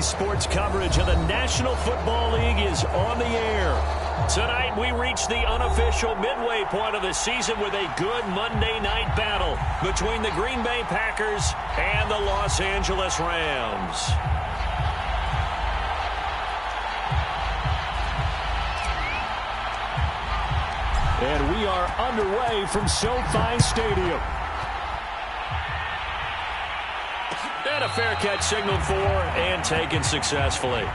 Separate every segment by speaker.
Speaker 1: Friday sports coverage of the National Football League is on the air. Tonight we reach the unofficial midway point of the season with a good Monday night battle between the Green Bay Packers and the Los Angeles Rams. And we are underway from SoFi Stadium. And a fair catch signaled for and taken successfully.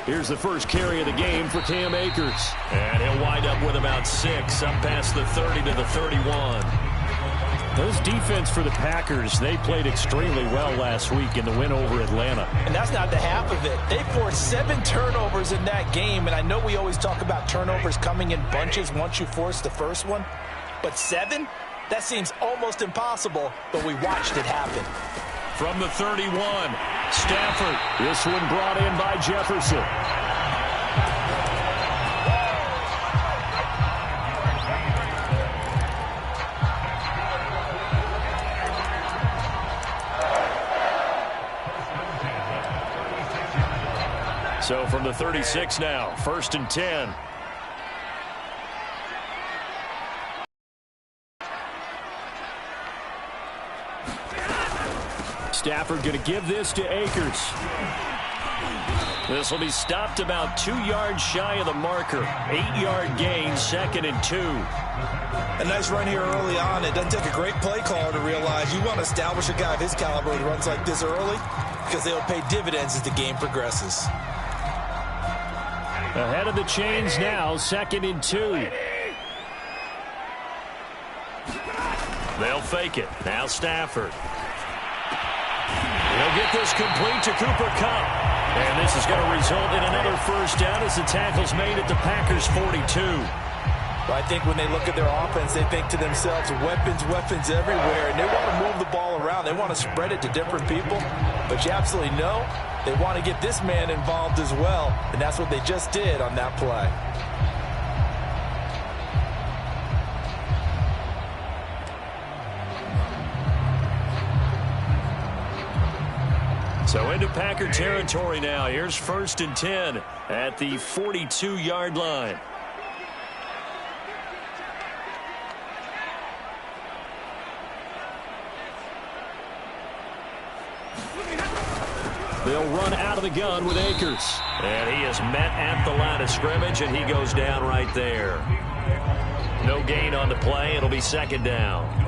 Speaker 1: Here's the first carry of the game for Cam Akers. And he'll wind up with about 6, up past the 30 to the 31. Those defense for the Packers, they played extremely well last week in the win over Atlanta.
Speaker 2: And that's not the half of it. They forced 7 turnovers in that game, and I know we always talk about turnovers coming in bunches once you force the first one. But 7? That seems almost impossible, but we watched it happen.
Speaker 1: From the 31, Stafford. This one brought in by Jefferson. So from the 36 now, 1st and 10. Stafford going to give this to Akers. This will be stopped about 2 yards shy of the marker. 8-yard gain, 2nd and 2.
Speaker 2: A nice run here early on. It doesn't take a great play caller to realize you want to establish a guy of his caliber who runs like this early because they'll pay dividends as the game progresses.
Speaker 1: Ahead of the chains now, 2nd and 2. They'll fake it. Now Stafford. He'll get this complete to Cooper Kupp. And this is going to result in another first down as the tackle's made at the Packers' 42.
Speaker 2: Well, I think when they look at their offense, they think to themselves, weapons everywhere, and they want to move the ball around. They want to spread it to different people. But you absolutely know they want to get this man involved as well, and that's what they just did on that play.
Speaker 1: So into Packer territory now. Here's 1st and 10 at the 42-yard line. They'll run out of the gun with Akers. And he is met at the line of scrimmage, and he goes down right there. No gain on the play. It'll be 2nd down.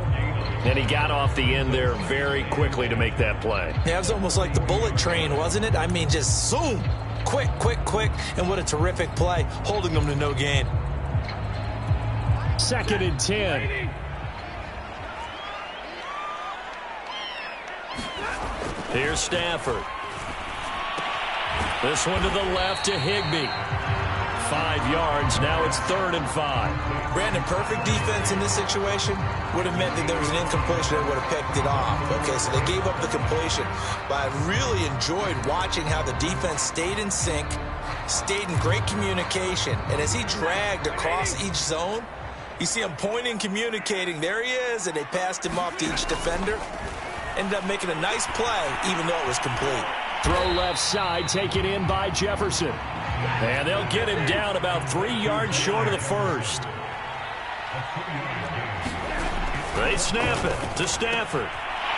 Speaker 1: And he got off the end there very quickly to make that play.
Speaker 2: Yeah, it was almost like the bullet train, wasn't it? I mean, just zoom. Quick. And what a terrific play, holding them to no gain.
Speaker 1: 2nd and 10. Here's Stafford. This one to the left to Higbee. 5 yards. Now it's 3rd and 5.
Speaker 2: Brandon, perfect defense in this situation would have meant that there was an incompletion that would have picked it off. Okay, so they gave up the completion. But I really enjoyed watching how the defense stayed in sync, stayed in great communication. And as he dragged across each zone, you see him pointing, communicating. There he is, and they passed him off to each defender. Ended up making a nice play, even though it was complete.
Speaker 1: Throw left side, taken in by Jefferson. And they'll get him down about 3 yards short of the first. They snap it to Stafford.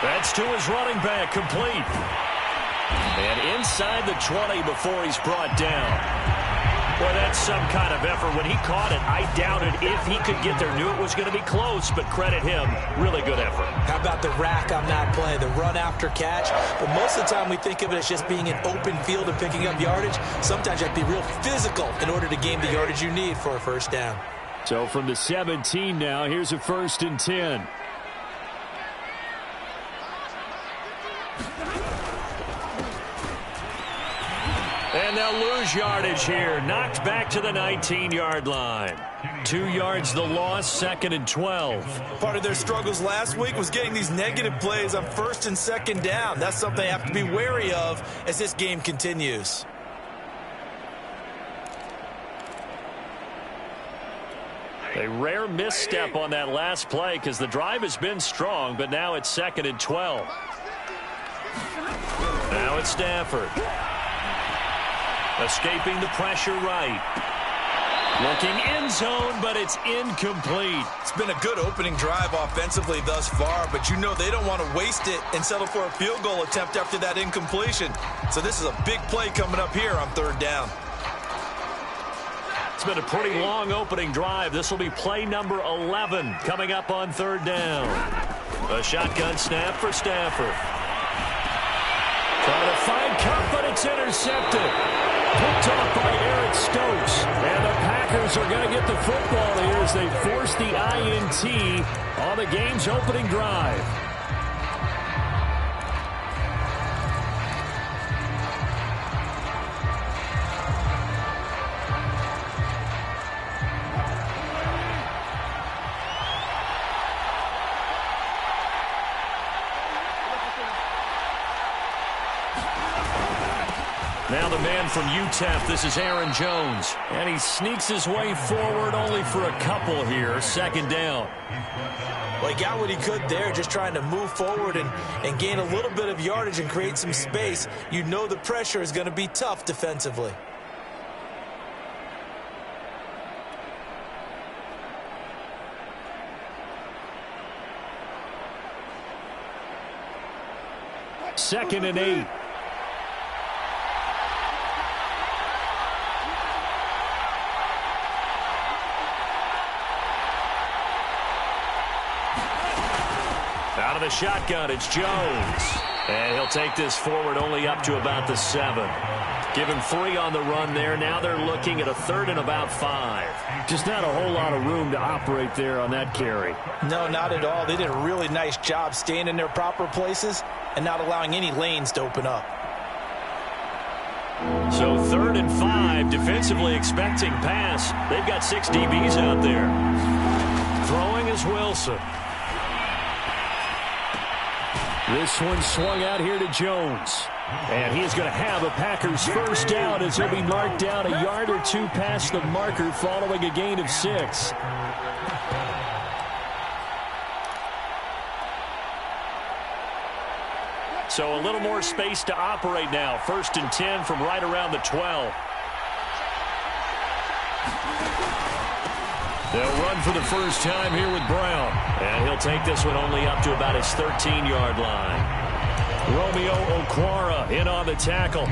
Speaker 1: That's to his running back, complete. And inside the 20 before he's brought down. Boy, that's some kind of effort. When he caught it, I doubted if he could get there. Knew it was going to be close, but credit him. Really good effort.
Speaker 2: How about the rack on that play, the run after catch? But most of the time we think of it as just being an open field and picking up yardage. Sometimes you have to be real physical in order to gain the yardage you need for a first down.
Speaker 1: So from the 17 now, here's a 1st and 10. And they'll lose yardage here. Knocked back to the 19-yard line. 2 yards the loss, 2nd and 12.
Speaker 2: Part of their struggles last week was getting these negative plays on 1st and 2nd down. That's something they have to be wary of as this game continues.
Speaker 1: A rare misstep on that last play because the drive has been strong, but now it's 2nd and 12. Now it's Stafford. Escaping the pressure right. Looking end zone, but it's incomplete.
Speaker 2: It's been a good opening drive offensively thus far, but you know they don't want to waste it and settle for a field goal attempt after that incompletion. So this is a big play coming up here on 3rd down.
Speaker 1: It's been a pretty long opening drive. This will be play number 11 coming up on 3rd down. A shotgun snap for Stafford. Trying to find Kupp, but it's intercepted. Picked off by Eric Stokes. And the Packers are going to get the football here as they force the INT on the game's opening drive. Now the man from UTEP, this is Aaron Jones. And he sneaks his way forward only for a couple here. 2nd down.
Speaker 2: Well, he got what he could there, just trying to move forward and gain a little bit of yardage and create some space. You know the pressure is going to be tough defensively.
Speaker 1: Second and 8. Out of the shotgun, it's Jones. And he'll take this forward only up to about the 7. Give him 3 on the run there. Now they're looking at a 3rd and about 5. Just not a whole lot of room to operate there on that carry.
Speaker 2: No, not at all. They did a really nice job staying in their proper places and not allowing any lanes to open up.
Speaker 1: So 3rd and 5, defensively expecting pass. They've got 6 DBs out there. Throwing is Wilson. This one swung out here to Jones. And he is going to have a Packers first down as he'll be marked down a yard or 2 past the marker following a gain of 6. So a little more space to operate now. 1st and 10 from right around the 12. They'll run for the first time here with Brown. And he'll take this one only up to about his 13-yard line. Romeo Okwara in on the tackle.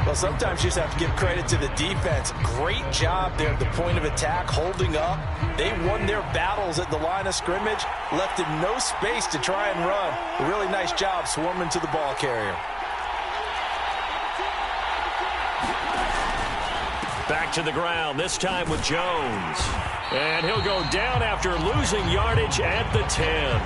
Speaker 2: Well, sometimes you just have to give credit to the defense. Great job there at the point of attack, holding up. They won their battles at the line of scrimmage, left him no space to try and run. A really nice job swarming to the ball carrier.
Speaker 1: Back to the ground, this time with Jones. And he'll go down after losing yardage at the 10.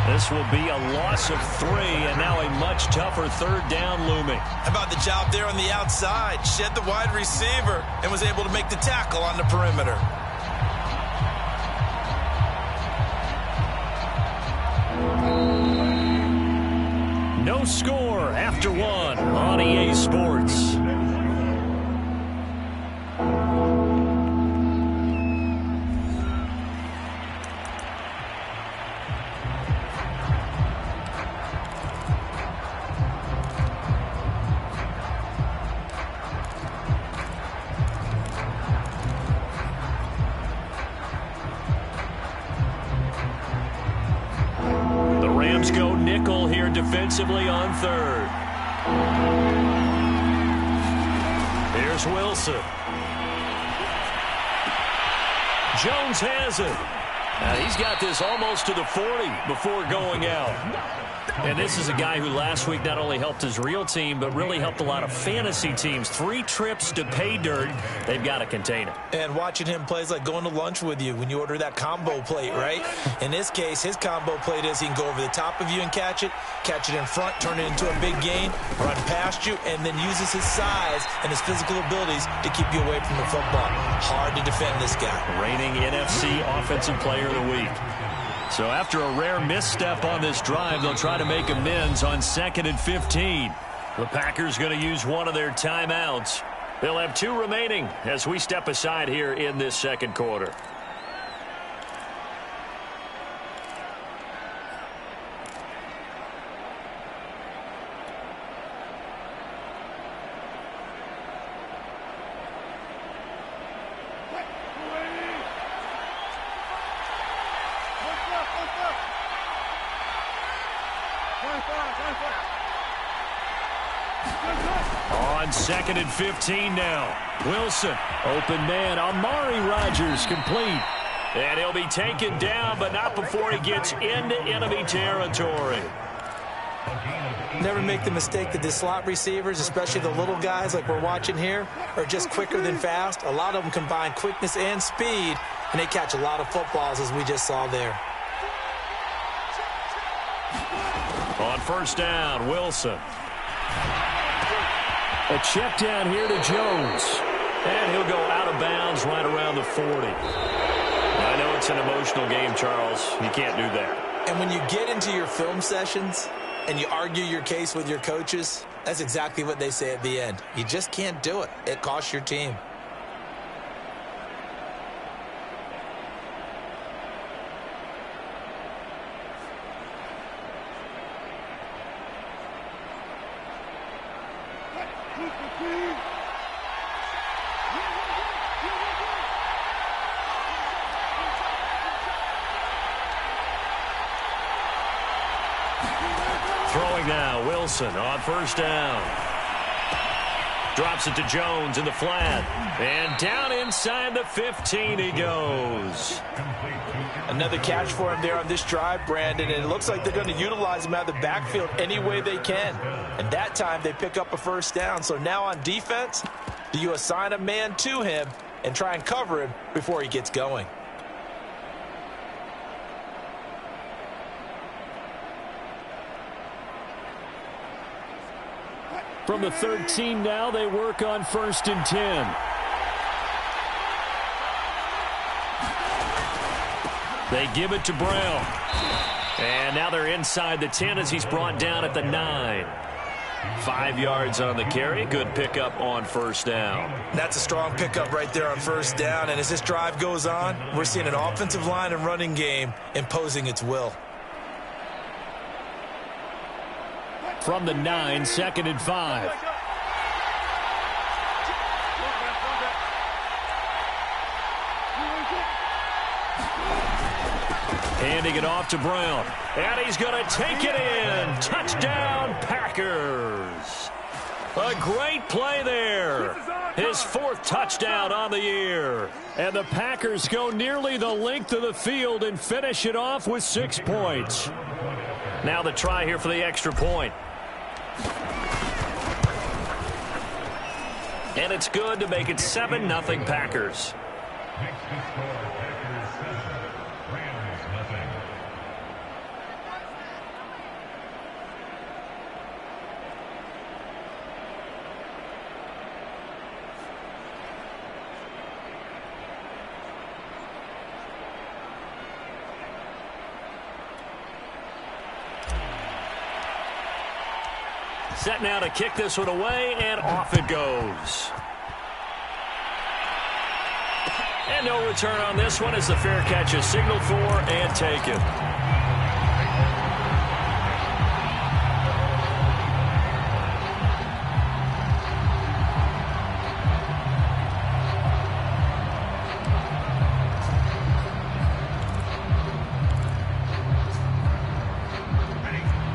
Speaker 1: This will be a loss of 3, and now a much tougher 3rd down looming.
Speaker 2: How about the job there on the outside? Shed the wide receiver and was able to make the tackle on the perimeter.
Speaker 1: No score after 1 on EA Sports. Go nickel here defensively on 3rd. Here's Wilson. Jones has it. Now he's got this almost to the 40 before going out. And this is a guy who last week not only helped his real team, but really helped a lot of fantasy teams. 3 trips to pay dirt. They've got to contain him.
Speaker 2: And watching him play is like going to lunch with you when you order that combo plate, right? In this case, his combo plate is he can go over the top of you and catch it in front, turn it into a big gain, run past you, and then uses his size and his physical abilities to keep you away from the football. Hard to defend this guy.
Speaker 1: Reigning NFC Offensive Player of the Week. So after a rare misstep on this drive, they'll try to make amends on 2nd and 15. The Packers going to use one of their timeouts. They'll have 2 remaining as we step aside here in this second quarter. On 2nd and 15 now. Wilson, open man, Amari Rodgers complete. And he'll be taken down, but not before he gets into enemy territory.
Speaker 2: Never make the mistake that the slot receivers, especially the little guys like we're watching here, are just quicker than fast. A lot of them combine quickness and speed, and they catch a lot of footballs, as we just saw there.
Speaker 1: On first down, Wilson. A check down here to Jones. And he'll go out of bounds right around the 40. I know it's an emotional game, Charles. You can't do that.
Speaker 2: And when you get into your film sessions and you argue your case with your coaches, that's exactly what they say at the end. You just can't do it. It costs your team.
Speaker 1: Throwing now, Wilson on first down. Drops it to Jones in the flat. And down inside the 15 he goes.
Speaker 2: Another catch for him there on this drive, Brandon, and it looks like they're going to utilize him out of the backfield any way they can. And that time they pick up a first down. So now on defense, do you assign a man to him and try and cover him before he gets going?
Speaker 1: From the 13 now, they work on 1st and 10. They give it to Brown. And now they're inside the 10 as he's brought down at the 9. 5 yards on the carry. Good pickup on first down.
Speaker 2: That's a strong pickup right there on first down. And as this drive goes on, we're seeing an offensive line and running game imposing its will.
Speaker 1: From the 9, 2nd and 5. Handing it off to Brown. And he's going to take it in. Touchdown, Packers. A great play there. His 4th touchdown on the year. And the Packers go nearly the length of the field and finish it off with 6 points. Now the try here for the extra point. And it's good to make it 7-0 Packers. Set now to kick this one away, and off it goes. And no return on this one as the fair catch is signaled for and taken.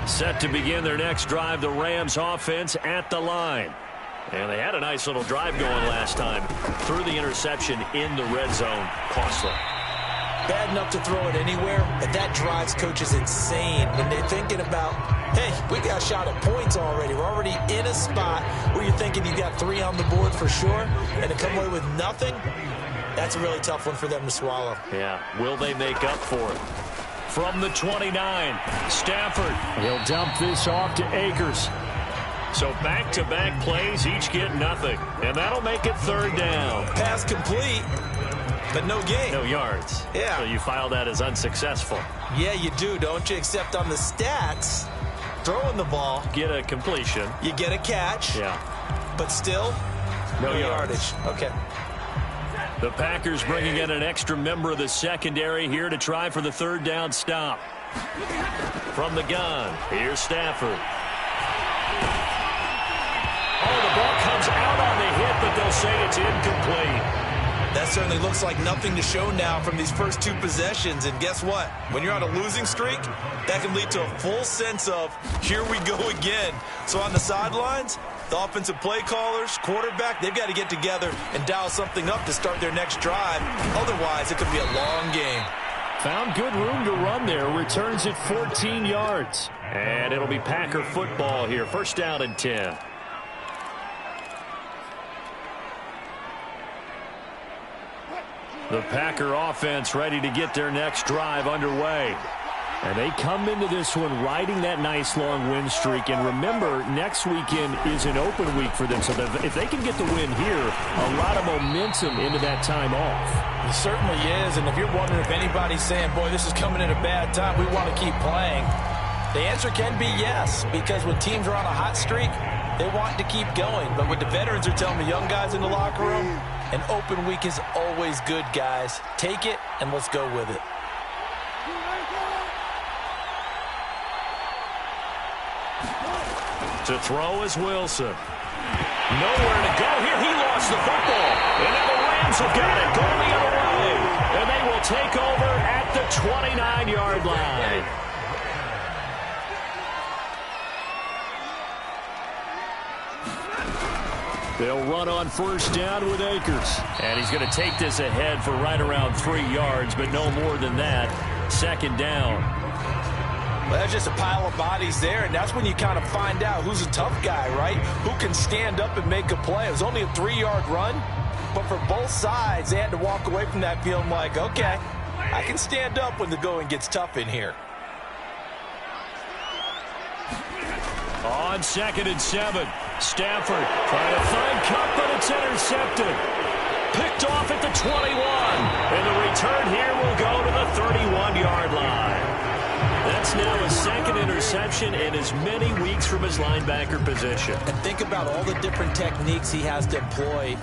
Speaker 1: Set to begin their next drive, the Rams offense at the line. And they had a nice little drive going last time. Threw the interception in the red zone. Costly.
Speaker 2: bad enough to throw it anywhere, but that drives coaches insane when they're thinking about, hey, we got a shot at points already. We're already in a spot where you're thinking you got 3 on the board for sure, and to come away with nothing, that's a really tough one for them to swallow.
Speaker 1: Yeah, will they make up for it? From the 29, Stafford. He'll dump this off to Akers. So back-to-back plays, each get nothing. And that'll make it 3rd down.
Speaker 2: Pass complete, but no gain.
Speaker 1: No yards.
Speaker 2: Yeah.
Speaker 1: So you file that as unsuccessful.
Speaker 2: Yeah, you do, don't you? Except on the stats, throwing the ball.
Speaker 1: Get a completion.
Speaker 2: You get a catch.
Speaker 1: Yeah.
Speaker 2: But still,
Speaker 1: no yardage.
Speaker 2: Okay.
Speaker 1: The Packers bringing in an extra member of the secondary here to try for the 3rd down stop. From the gun, here's Stafford. Oh, the ball comes out on the hit, but they'll say it's incomplete.
Speaker 2: That certainly looks like nothing to show now from these first 2 possessions. And guess what? When you're on a losing streak, that can lead to a full sense of, here we go again. So on the sidelines, the offensive play callers, quarterback, they've got to get together and dial something up to start their next drive. Otherwise, it could be a long game.
Speaker 1: Found good room to run there. Returns it 14 yards. And it'll be Packer football here. 1st down and 10. The Packer offense ready to get their next drive underway. And they come into this one riding that nice long win streak. And remember, next weekend is an open week for them. So that if they can get the win here, a lot of momentum into that time off.
Speaker 2: It certainly is. And if you're wondering if anybody's saying, boy, this is coming at a bad time, we want to keep playing, the answer can be yes. Because when teams are on a hot streak, they want to keep going. But what the veterans are telling the young guys in the locker room, an open week is always good, guys. Take it, and let's go with it.
Speaker 1: To throw is Wilson. Nowhere to go here. He lost the football. And now the Rams have got it going the other way. And they will take over at the 29-yard line. They'll run on 1st down with Akers. And he's going to take this ahead for right around 3 yards, but no more than that. 2nd down.
Speaker 2: Well, there's just a pile of bodies there, and that's when you kind of find out who's a tough guy, right? Who can stand up and make a play. It was only a 3-yard run, but for both sides, they had to walk away from that feeling like, okay, I can stand up when the going gets tough in here.
Speaker 1: On 2nd and 7, Stafford trying to find Kupp, but it's intercepted. Picked off at the 21. And the return here will go to the 31-yard line. That's now his 2nd interception in as many weeks from his linebacker position.
Speaker 2: And think about all the different techniques he has to employ.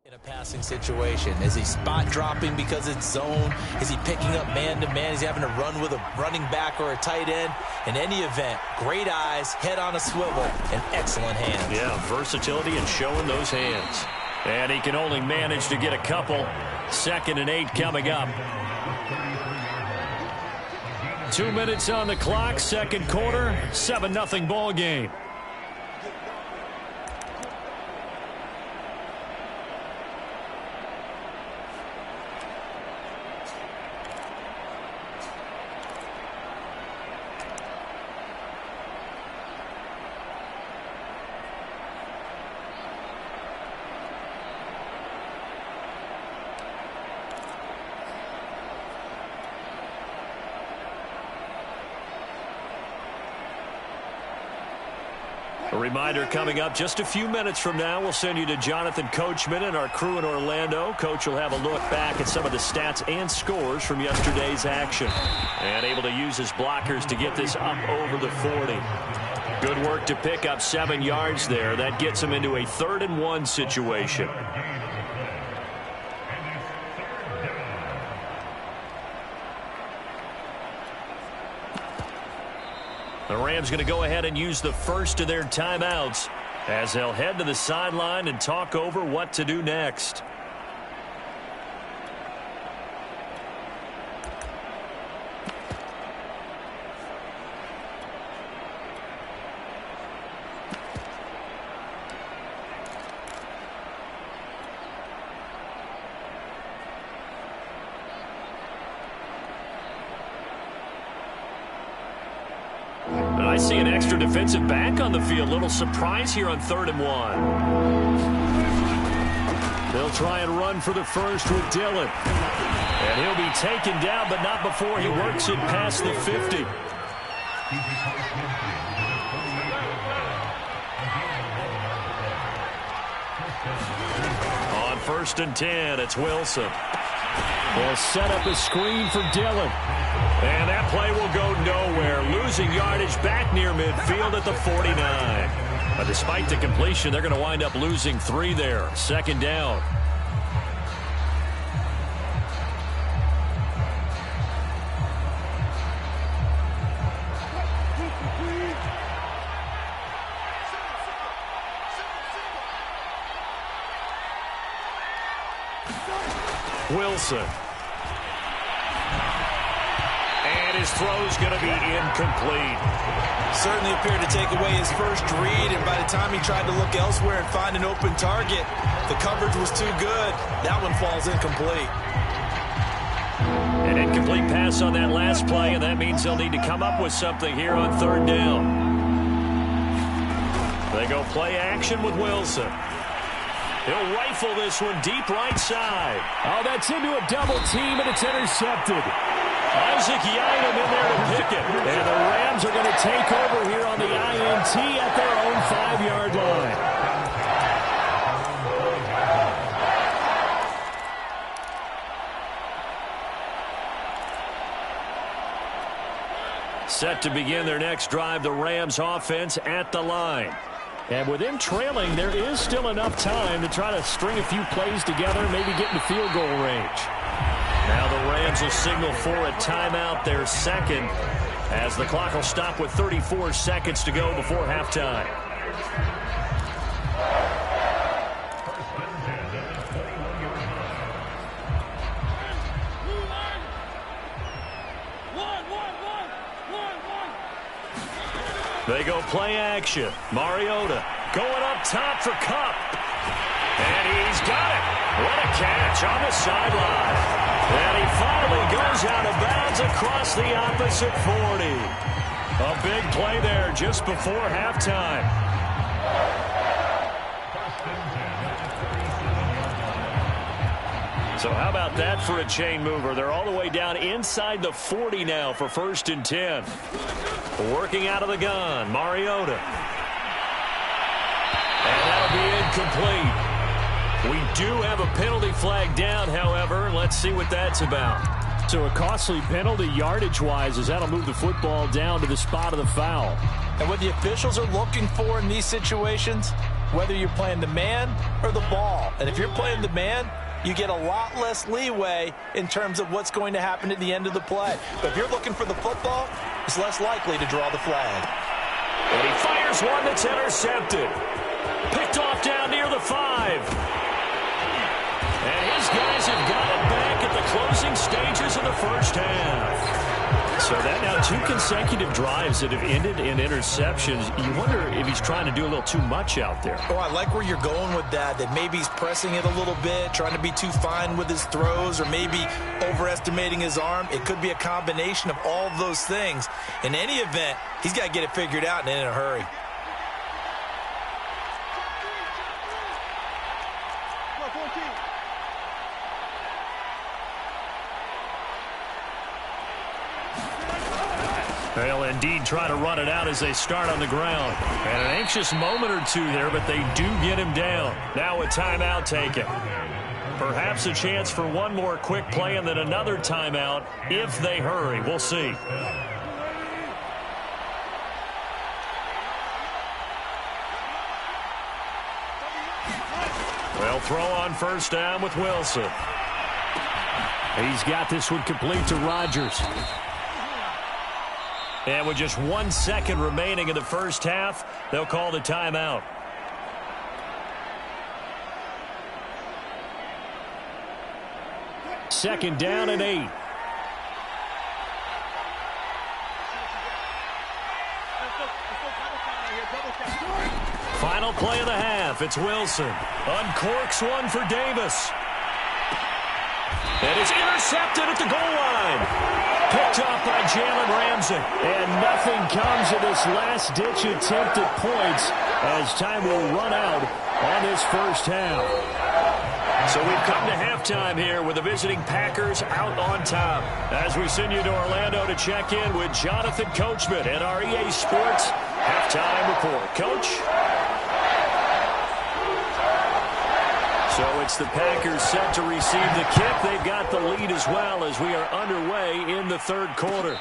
Speaker 2: In a passing situation, is he spot dropping because it's zone? Is he picking up man-to-man? Is he having to run with a running back or a tight end? In any event, great eyes, head on a swivel, and excellent hands.
Speaker 1: Yeah, versatility and showing those hands. And he can only manage to get a couple. 2nd and 8 coming up. 2 minutes on the clock, 2nd quarter, 7-0 ball game. A reminder coming up just a few minutes from now, we'll send you to Jonathan Coachman and our crew in Orlando. Coach will have a look back at some of the stats and scores from yesterday's action. And able to use his blockers to get this up over the 40. Good work to pick up 7 yards there. That gets him into a 3rd and 1 situation. The Rams going to go ahead and use the first of their timeouts as they'll head to the sideline and talk over what to do next. I see an extra defensive back on the field. Little surprise here on 3rd and 1. They'll try and run for the first with Dillon. And he'll be taken down, but not before he works it past the 50. On 1st and 10, it's Wilson. They'll set up a screen for Dillon. And that play will go nowhere. Losing yardage back near midfield at the 49. But despite the completion, they're going to wind up losing 3 there. 2nd down. Wilson. And his throw's going to be incomplete.
Speaker 2: Certainly appeared to take away his first read, and by the time he tried to look elsewhere and find an open target, the coverage was too good. That one falls incomplete.
Speaker 1: An incomplete pass on that last play, and that means they'll need to come up with something here on 3rd down. They go play action with Wilson. He'll rifle this one deep right side.
Speaker 3: Oh, that's into a double team, and it's intercepted.
Speaker 1: Isaac Yiadom in there to pick it.
Speaker 3: And the Rams are going to take over here on the INT at their own 5-yard
Speaker 1: line. Set to begin their next drive, the Rams offense at the line.
Speaker 3: And with them trailing, there is still enough time to try to string a few plays together, maybe get into field goal range.
Speaker 1: Now the Rams will signal for a timeout, their 2nd, as the clock will stop with 34 seconds to go before halftime. They go play action. Mariota going up top for Kupp. And he's got it. What a catch on the sideline. And he finally goes out of bounds across the opposite 40. A big play there just before halftime. So how about that for a chain mover? They're all the way down inside the 40 now for 1st and 10. Working out of the gun, Mariota. And that'll be incomplete. We do have a penalty flag down, however. Let's see what that's about.
Speaker 3: So a costly penalty yardage-wise as that'll move the football down to the spot of the foul.
Speaker 2: And what the officials are looking for in these situations, whether you're playing the man or the ball. And if you're playing the man, you get a lot less leeway in terms of what's going to happen at the end of the play. But if you're looking for the football, it's less likely to draw the flag.
Speaker 1: And he fires one that's intercepted. Picked off down near the 5. And his guys have got it back at the closing stages of the first half. So that now 2 consecutive drives that have ended in interceptions. You wonder if he's trying to do a little too much out there.
Speaker 2: Oh, I like where you're going with that maybe he's pressing it a little bit, trying to be too fine with his throws, or maybe overestimating his arm. It could be a combination of all of those things. In any event, he's got to get it figured out and in a hurry.
Speaker 1: They'll indeed try to run it out as they start on the ground. And an anxious moment or two there, but they do get him down. Now a timeout taken. Perhaps a chance for one more quick play and then another timeout if they hurry. We'll see. They'll throw on first down with Wilson.
Speaker 3: He's got this one complete to Rodgers.
Speaker 1: And with just 1 second remaining in the first half, they'll call the timeout.
Speaker 3: Second down and 8.
Speaker 1: Final play of the half. It's Wilson. Uncorks one for Davis. And it's intercepted at the goal line. Picked off by Jalen Ramsey.
Speaker 3: And nothing comes of this last-ditch attempt at points as time will run out on this first half.
Speaker 1: So we've come to halftime here with the visiting Packers out on top. As we send you to Orlando to check in with Jonathan Coachman at our EA Sports Halftime Report. Coach? So it's the Packers set to receive the kick. They've got the lead as well as we are underway in the third quarter.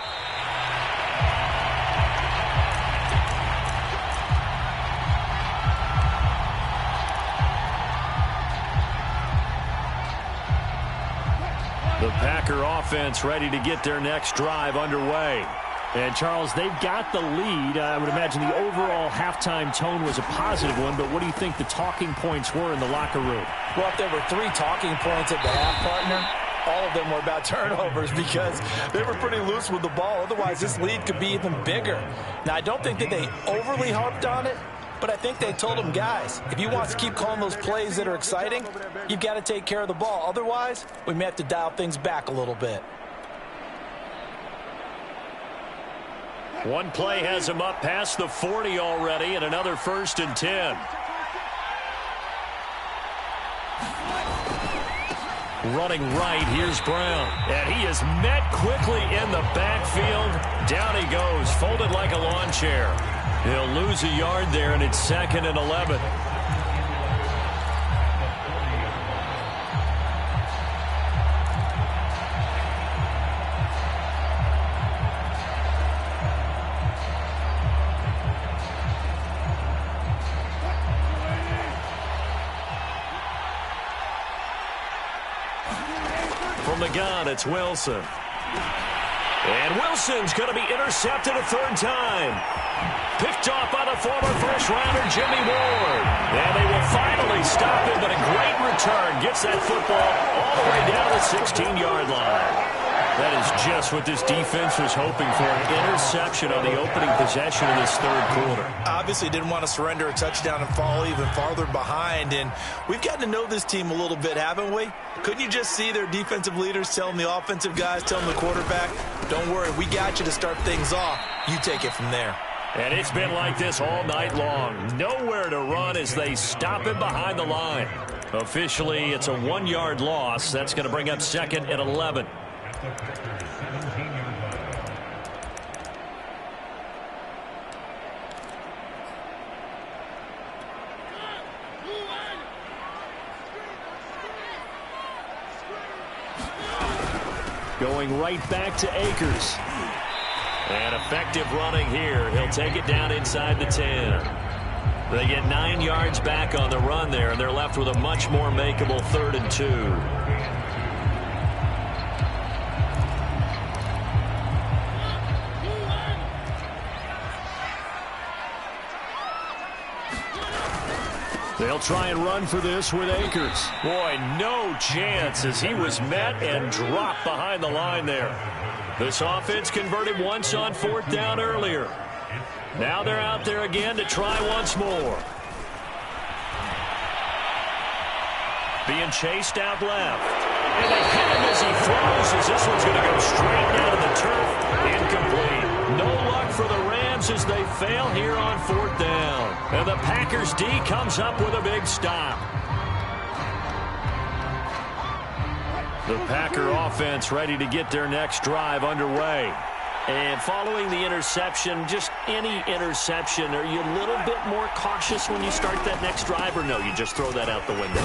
Speaker 1: The Packer offense ready to get their next drive underway.
Speaker 3: And, Charles, they've got the lead. I would imagine the overall halftime tone was a positive one, but what do you think the talking points were in the locker room?
Speaker 2: Well, if there were 3 talking points at the half, partner, all of them were about turnovers because they were pretty loose with the ball. Otherwise, this lead could be even bigger. Now, I don't think that they overly harped on it, but I think they told them, guys, if you want to keep calling those plays that are exciting, you've got to take care of the ball. Otherwise, we may have to dial things back a little bit.
Speaker 1: One play has him up past the 40 already, and another 1st and 10. Running right, here's Brown. And he is met quickly in the backfield. Down he goes, folded like a lawn chair. He'll lose a yard there, and it's 2nd and 11. From the gun, it's Wilson. And Wilson's going to be intercepted a 3rd time. Picked off by the former first-rounder Jimmy Ward. And they will finally stop him, but a great return gets that football all the way down the 16-yard line. That is just what this defense was hoping for, an interception on the opening possession of this third quarter.
Speaker 2: Obviously didn't want to surrender a touchdown and fall even farther behind, and we've gotten to know this team a little bit, haven't we? Couldn't you just see their defensive leaders telling the offensive guys, telling the quarterback, don't worry, we got you to start things off. You take it from there.
Speaker 1: And it's been like this all night long. Nowhere to run as they stop him behind the line. Officially, it's a 1-yard loss. That's going to bring up 2nd and 11.
Speaker 3: Going right back to Akers.
Speaker 1: And effective running here. He'll take it down inside the 10. They get 9 yards back on the run there, and they're left with a much more makeable 3rd and 2. They'll try and run for this with Akers. Boy, no chance as he was met and dropped behind the line there. This offense converted once on 4th down earlier. Now they're out there again to try once more. Being chased out left. And they hit him as he throws as this one's going to go straight down to the turf. Incomplete. No luck for the Rams as they fail here on 4th down. And the Packers D comes up with a big stop. The Packer offense ready to get their next drive underway. And following the interception, just any interception, are you a little bit more cautious when you start that next drive, or no, you just throw that out the window?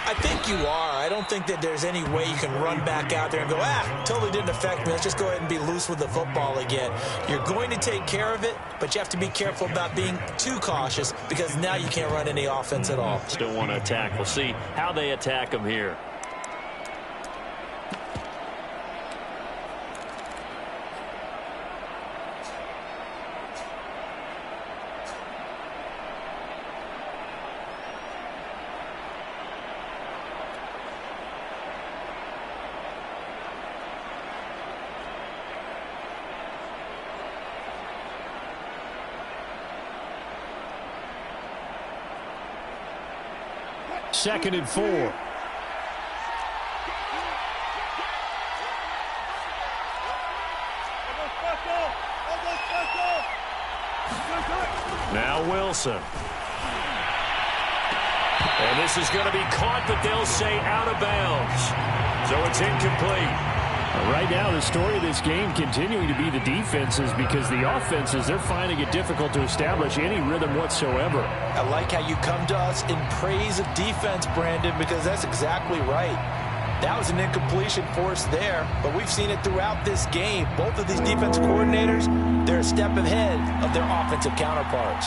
Speaker 2: I think you are. I don't think that there's any way you can run back out there and go, totally didn't affect me. Let's just go ahead and be loose with the football again. You're going to take care of it, but you have to be careful about being too cautious because now you can't run any offense at all.
Speaker 1: Still want to attack. We'll see how they attack them here.
Speaker 3: Second and 4.
Speaker 1: Now Wilson. And this is going to be caught, but they'll say out of bounds. So it's incomplete.
Speaker 3: Right now, the story of this game continuing to be the defenses, because the offenses, they're finding it difficult to establish any rhythm whatsoever.
Speaker 2: I like how you come to us in praise of defense, Brandon, because that's exactly right. That was an incompletion forced there, but we've seen it throughout this game. Both of these defense coordinators, they're a step ahead of their offensive counterparts.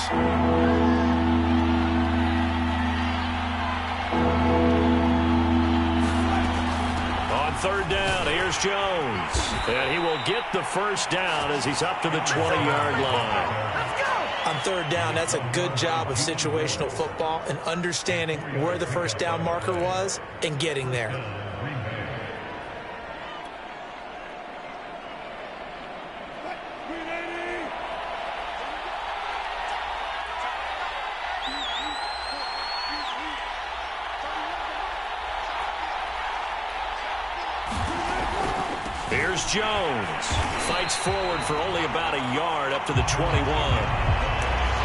Speaker 1: Third down, here's Jones. And he will get the first down as he's up to the 20-yard line.
Speaker 2: On third down, that's a good job of situational football and understanding where the first down marker was and getting there.
Speaker 1: Here's Jones. Fights forward for only about a yard up to the 21.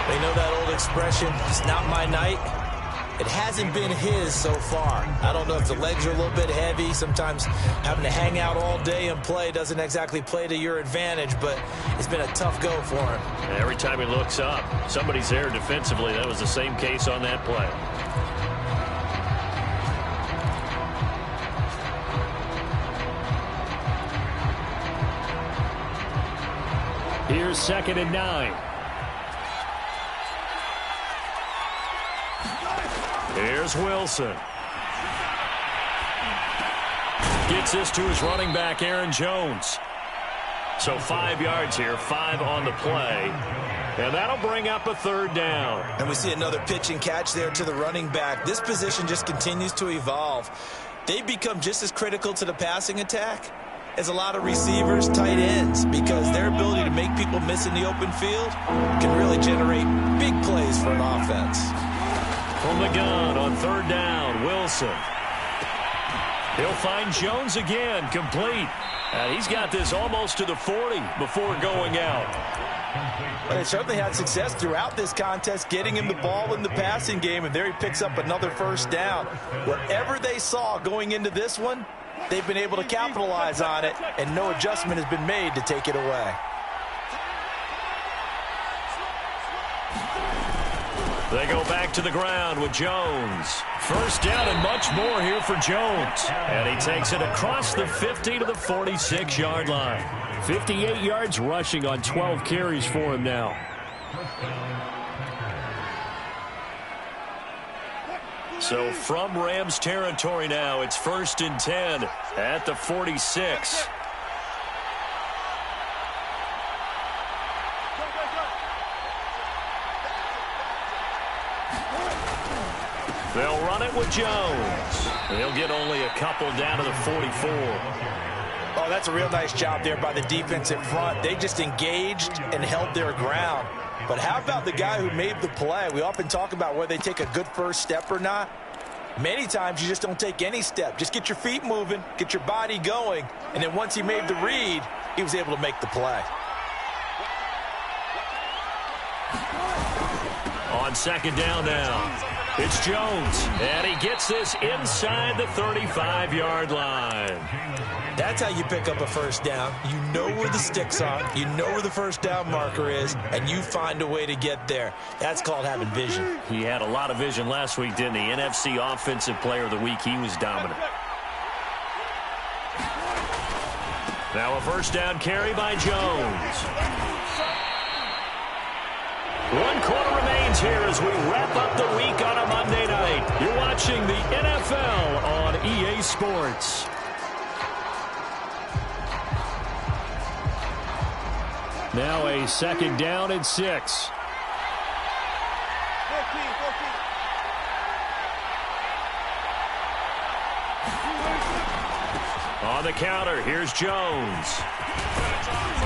Speaker 2: They know that old expression, it's not my night. It hasn't been his so far. I don't know if the legs are a little bit heavy. Sometimes having to hang out all day and play doesn't exactly play to your advantage, but it's been a tough go for him.
Speaker 1: Every time he looks up, somebody's there defensively. That was the same case on that play.
Speaker 3: Here's second and 9.
Speaker 1: Here's Wilson. Gets this to his running back, Aaron Jones. So 5 yards here, 5 on the play. And that'll bring up a third down.
Speaker 2: And we see another pitch and catch there to the running back. This position just continues to evolve. They become just as critical to the passing attack as a lot of receivers, tight ends, because their ability to make people miss in the open field can really generate big plays for an offense.
Speaker 1: From the gun on third down, Wilson. He'll find Jones again, complete. And he's got this almost to the 40 before going out.
Speaker 2: But they certainly had success throughout this contest, getting him the ball in the passing game, and there he picks up another first down. Whatever they saw going into this one, they've been able to capitalize on it, and no adjustment has been made to take it away.
Speaker 1: They go back to the ground with Jones. First down and much more here for Jones. And he takes it across the 50 to the 46-yard line.
Speaker 3: 58 yards rushing on 12 carries for him now.
Speaker 1: So from Rams territory now, it's 1st and 10 at the 46. They'll run it with Jones. He'll get only a couple down to the 44.
Speaker 2: Oh, that's a real nice job there by the defensive front. They just engaged and held their ground. But how about the guy who made the play? We often talk about whether they take a good first step or not. Many times you just don't take any step. Just get your feet moving, get your body going, and then once he made the read, he was able to make the play.
Speaker 1: On second down now, it's Jones, and he gets this inside the 35-yard line.
Speaker 2: That's how you pick up a first down. You know where the sticks are, you know where the first down marker is, and you find a way to get there. That's called having vision.
Speaker 1: He had a lot of vision last week, didn't he? NFC Offensive Player of the Week. He was dominant. Now a first down carry by Jones. 1 quarter remains here as we wrap up the week on a Monday night. You're watching the NFL on EA Sports.
Speaker 3: Now a second down and 6.
Speaker 1: On the counter, here's Jones.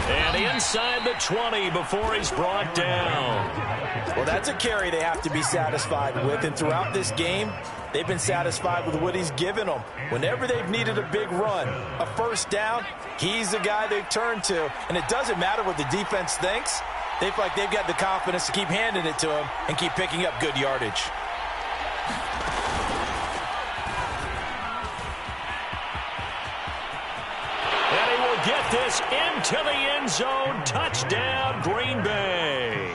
Speaker 1: And inside the 20 before he's brought down.
Speaker 2: Well, that's a carry they have to be satisfied with. And throughout this game, they've been satisfied with what he's given them. Whenever they've needed a big run, a first down, he's the guy they've turned to. And it doesn't matter what the defense thinks. They feel like they've got the confidence to keep handing it to him and keep picking up good yardage.
Speaker 1: Get this into the end zone. Touchdown, Green Bay.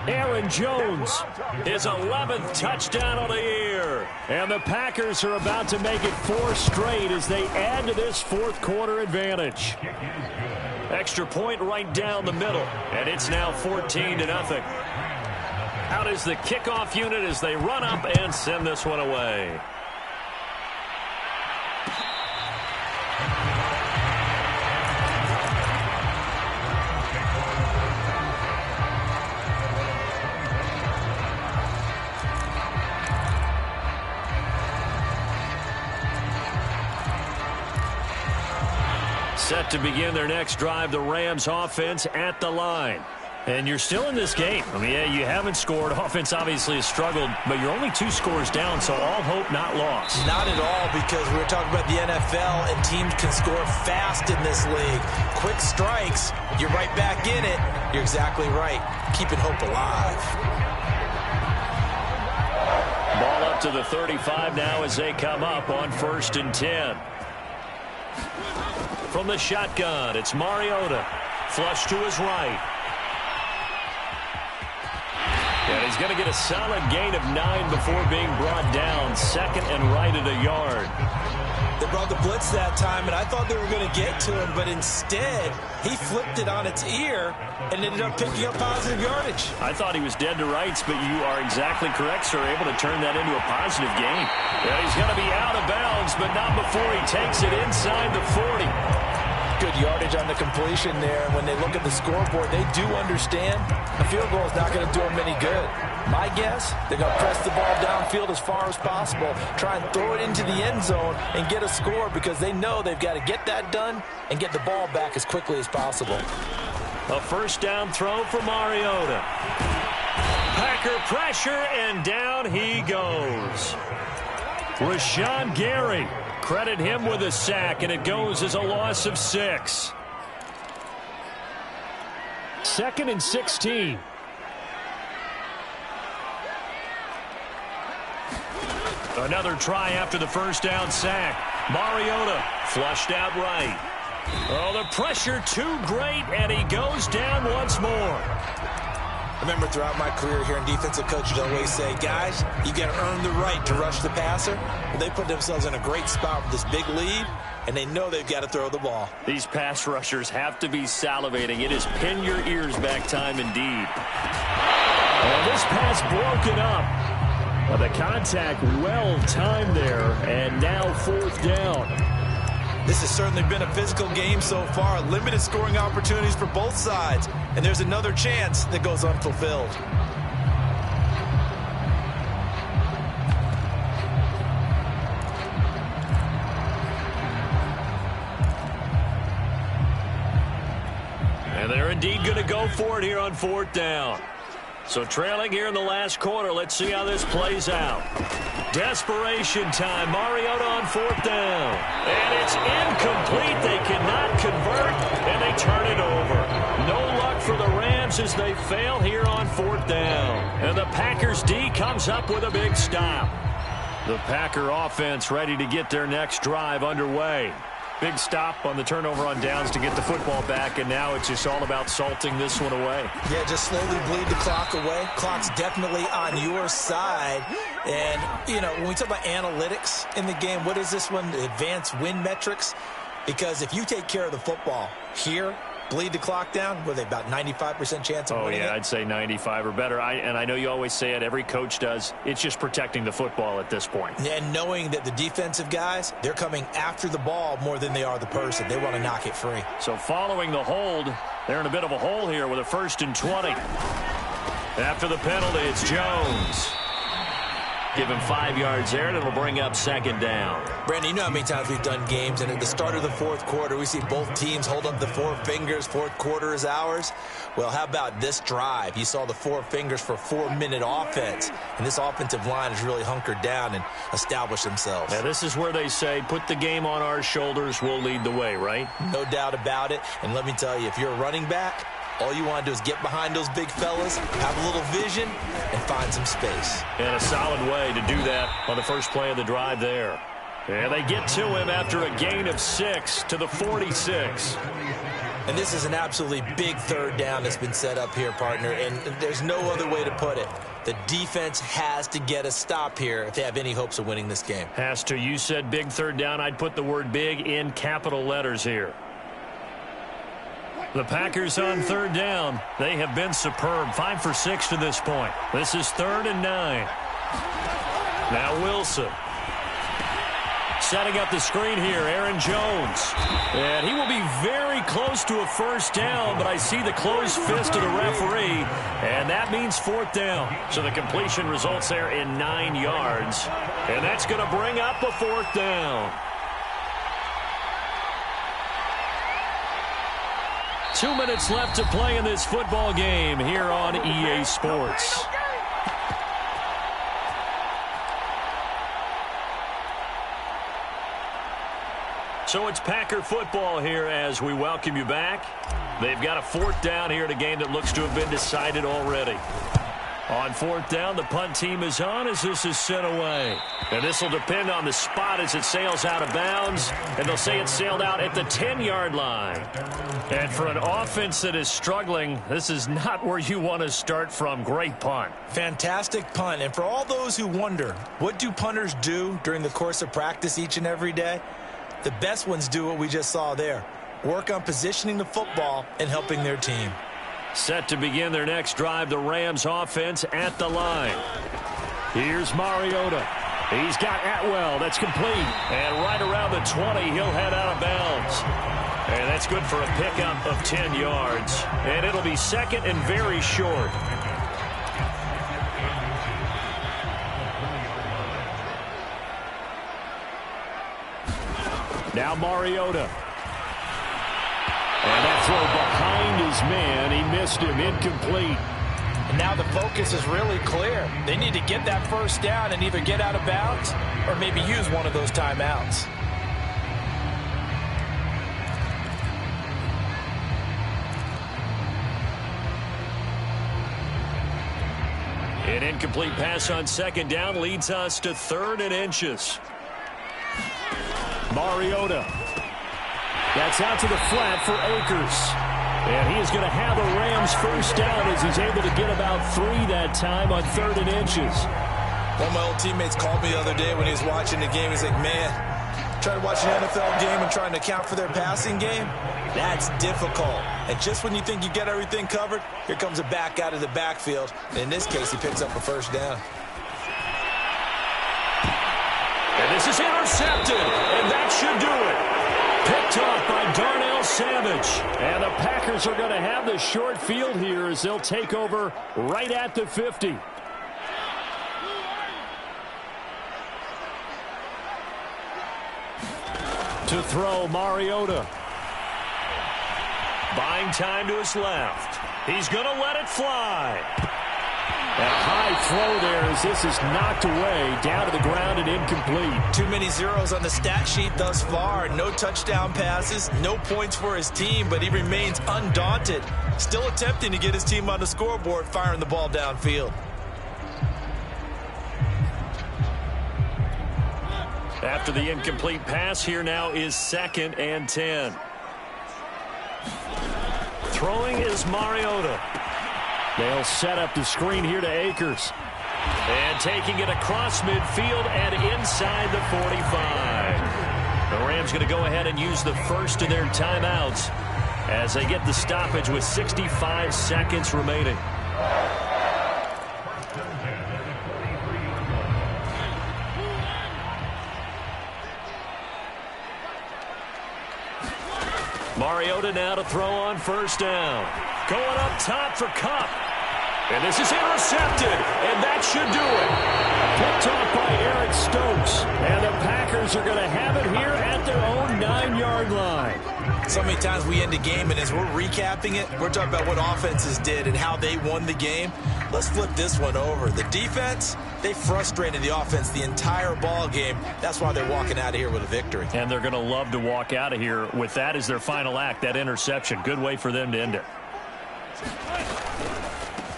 Speaker 3: Aaron Jones,
Speaker 1: his 11th touchdown of the year.
Speaker 3: And the Packers are about to make it 4 straight as they add to this fourth quarter advantage.
Speaker 1: Extra point right down the middle, and it's now 14-0. Out is the kickoff unit as they run up and send this one away. Set to begin their next drive, the Rams offense at the line. And you're still in this game. I mean, yeah, you haven't scored. Offense obviously has struggled, but you're only 2 scores down, so all hope not lost.
Speaker 2: Not at all, because we were talking about the NFL, and teams can score fast in this league. Quick strikes, you're right back in it. You're exactly right. Keeping hope alive.
Speaker 1: Ball up to the 35 now as they come up on 1st and 10. From the shotgun, it's Mariota. Flush to his right. And he's going to get a solid gain of 9 before being brought down. 2nd and right at a yard.
Speaker 2: They brought the blitz that time, and I thought they were going to get to him, but instead, he flipped it on its ear and ended up picking up positive yardage.
Speaker 1: I thought he was dead to rights, but you are exactly correct, sir. Able to turn that into a positive gain. Yeah, he's going to be out of bounds, but not before he takes it inside the 40.
Speaker 2: Good yardage on the completion there. And when they look at the scoreboard, they do understand a field goal is not going to do them any good. My guess, they're going to press the ball downfield as far as possible, try and throw it into the end zone and get a score, because they know they've got to get that done and get the ball back as quickly as possible.
Speaker 1: A first down throw for Mariota. Packer pressure, and down he goes. Rashawn Gary. Credit him with a sack, and it goes as a loss of 6.
Speaker 3: 2nd and 16.
Speaker 1: Another try after the first down sack. Mariota flushed out right. Oh, the pressure too great, and he goes down once more.
Speaker 2: I remember throughout my career here in defensive coaches always say, guys, you got to earn the right to rush the passer. Well, they put themselves in a great spot with this big lead, and they know they've got to throw the ball.
Speaker 1: These pass rushers have to be salivating. It is pin your ears back time indeed.
Speaker 3: And this pass broken up. The contact well timed there, and now 4th down.
Speaker 2: This has certainly been a physical game so far. Limited scoring opportunities for both sides. And there's another chance that goes unfulfilled.
Speaker 1: And they're indeed going to go for it here on 4th down. So trailing here in the last quarter. Let's see how this plays out. Desperation time. Mariota on 4th down. And it's incomplete. They cannot convert, and they turn it over. No luck for the Rams as they fail here on 4th down. And the Packers D comes up with a big stop. The Packer offense ready to get their next drive underway. Big stop on the turnover on downs to get the football back, and now it's just all about salting this one away.
Speaker 2: Yeah, just slowly bleed the clock away. Clock's definitely on your side. And, you know, when we talk about analytics in the game, what is this one? Advanced win metrics? Because if you take care of the football here, bleed the clock down, what are they, about 95% chance of winning it?
Speaker 1: I'd say 95 or better. And I know you always say it, every coach does. It's just protecting the football at this point.
Speaker 2: And knowing that the defensive guys, they're coming after the ball more than they are the person. They want to knock it free.
Speaker 1: So following the hold, they're in a bit of a hole here with a 1st and 20. After the penalty, it's Jones. Give him 5 yards there, and it'll bring up 2nd down.
Speaker 2: Brandon, you know how many times we've done games, and at the start of the 4th quarter, we see both teams hold up the 4 fingers, 4th quarter is ours. Well, how about this drive? You saw the 4 fingers for 4-minute offense, and this offensive line has really hunkered down and established themselves.
Speaker 1: Now, this is where they say, put the game on our shoulders, we'll lead the way, right?
Speaker 2: No doubt about it, and let me tell you, if you're a running back, all you want to do is get behind those big fellas, have a little vision, and find some space.
Speaker 1: And a solid way to do that on the first play of the drive there. And they get to him after a gain of 6 to the 46.
Speaker 2: And this is an absolutely big 3rd down that's been set up here, partner, and there's no other way to put it. The defense has to get a stop here if they have any hopes of winning this game.
Speaker 1: Has to. You said big 3rd down. I'd put the word big in capital letters here. The Packers on 3rd down. They have been superb. 5 for 6 to this point. This is 3rd and 9. Now Wilson. Setting up the screen here, Aaron Jones. And he will be very close to a 1st down, but I see the closed fist of the referee, and that means 4th down. So the completion results there in 9 yards, and that's going to bring up a 4th down. 2 minutes left to play in this football game here on EA Sports. So it's Packer football here as we welcome you back. They've got a 4th down here in a game that looks to have been decided already. On 4th down, the punt team is on as this is sent away. And this will depend on the spot as it sails out of bounds. And they'll say it sailed out at the 10-yard line. And for an offense that is struggling, this is not where you want to start from. Great punt.
Speaker 2: Fantastic punt. And for all those who wonder, what do punters do during the course of practice each and every day? The best ones do what we just saw there. Work on positioning the football and helping their team.
Speaker 1: Set to begin their next drive, the Rams offense at the line. Here's Mariota. He's got Atwell. That's complete. And right around the 20, he'll head out of bounds. And that's good for a pickup of 10 yards. And it'll be 2nd and very short. Now Mariota. And that throw behind his man. He missed him. Incomplete.
Speaker 2: And now the focus is really clear. They need to get that 1st down and either get out of bounds or maybe use one of those timeouts.
Speaker 1: An incomplete pass on 2nd down leads us to 3rd and inches. Mariota. That's out to the flat for Akers. And he is going to have the Rams 1st down as he's able to get about 3 that time on 3rd and inches.
Speaker 2: One of my old teammates called me the other day when he was watching the game. He's like, man, trying to watch an NFL game and trying to account for their passing game, that's difficult. And just when you think you get everything covered, here comes a back out of the backfield. And in this case, he picks up a 1st down.
Speaker 1: And this is intercepted, and that should do it. Picked off by Darnell Savage. And the Packers are going to have the short field here as they'll take over right at the 50. To throw, Mariota. Buying time to his left. He's going to let it fly. A high throw there as this is knocked away, down to the ground and incomplete.
Speaker 2: Too many zeros on the stat sheet thus far. No touchdown passes, no points for his team, but he remains undaunted. Still attempting to get his team on the scoreboard, firing the ball downfield.
Speaker 1: After the incomplete pass, here now is 2nd and 10. Throwing is Mariota.
Speaker 3: They'll set up the screen here to Akers.
Speaker 1: And taking it across midfield and inside the 45. The Rams going to go ahead and use the first of their timeouts as they get the stoppage with 65 seconds remaining. Mariota now to throw on 1st down. Going up top for Kupp. And this is intercepted, and that should do it.
Speaker 3: Picked off by Eric Stokes. And the Packers are going to have it here at their own 9-yard line.
Speaker 2: So many times we end a game, and as we're recapping it, we're talking about what offenses did and how they won the game. Let's flip this one over. The defense, they frustrated the offense the entire ball game. That's why they're walking out of here with a victory.
Speaker 3: And they're going to love to walk out of here with that as their final act, that interception. Good way for them to end it.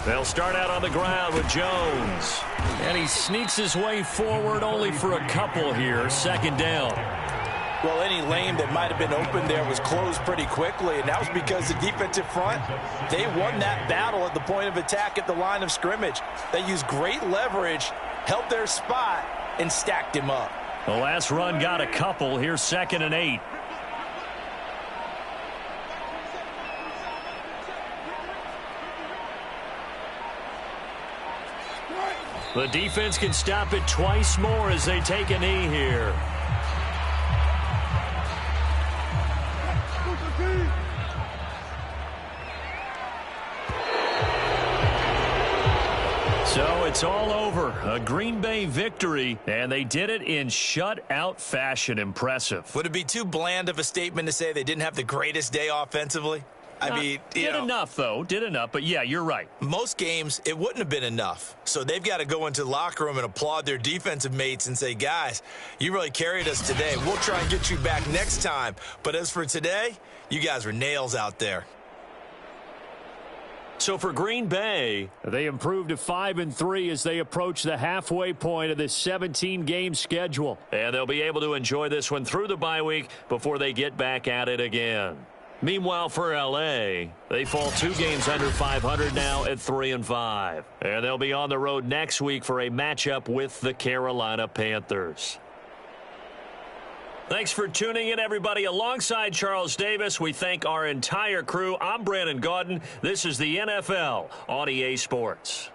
Speaker 1: They'll start out on the ground with Jones. And he sneaks his way forward only for a couple here. 2nd down.
Speaker 2: Well, any lane that might have been open there was closed pretty quickly, and that was because the defensive front, they won that battle at the point of attack at the line of scrimmage. They used great leverage, held their spot, and stacked him up.
Speaker 1: The last run got a couple. Here's 2nd and 8. The defense can stop it twice more as they take a knee here. So it's all over. A Green Bay victory, and they did it in shutout fashion. Impressive.
Speaker 2: Would it be too bland of a statement to say they didn't have the greatest day offensively? I mean,
Speaker 1: did enough, though. Did enough. But, yeah, you're right.
Speaker 2: Most games, it wouldn't have been enough. So they've got to go into the locker room and applaud their defensive mates and say, guys, you really carried us today. We'll try and get you back next time. But as for today, you guys were nails out there.
Speaker 1: So for Green Bay,
Speaker 3: they improved to 5-3 as they approach the halfway point of this 17-game schedule.
Speaker 1: And they'll be able to enjoy this one through the bye week before they get back at it again. Meanwhile, for L.A., they fall 2 games under 500 now at 3-5. And they'll be on the road next week for a matchup with the Carolina Panthers. Thanks for tuning in, everybody. Alongside Charles Davis, we thank our entire crew. I'm Brandon Gaudin. This is the NFL on EA Sports.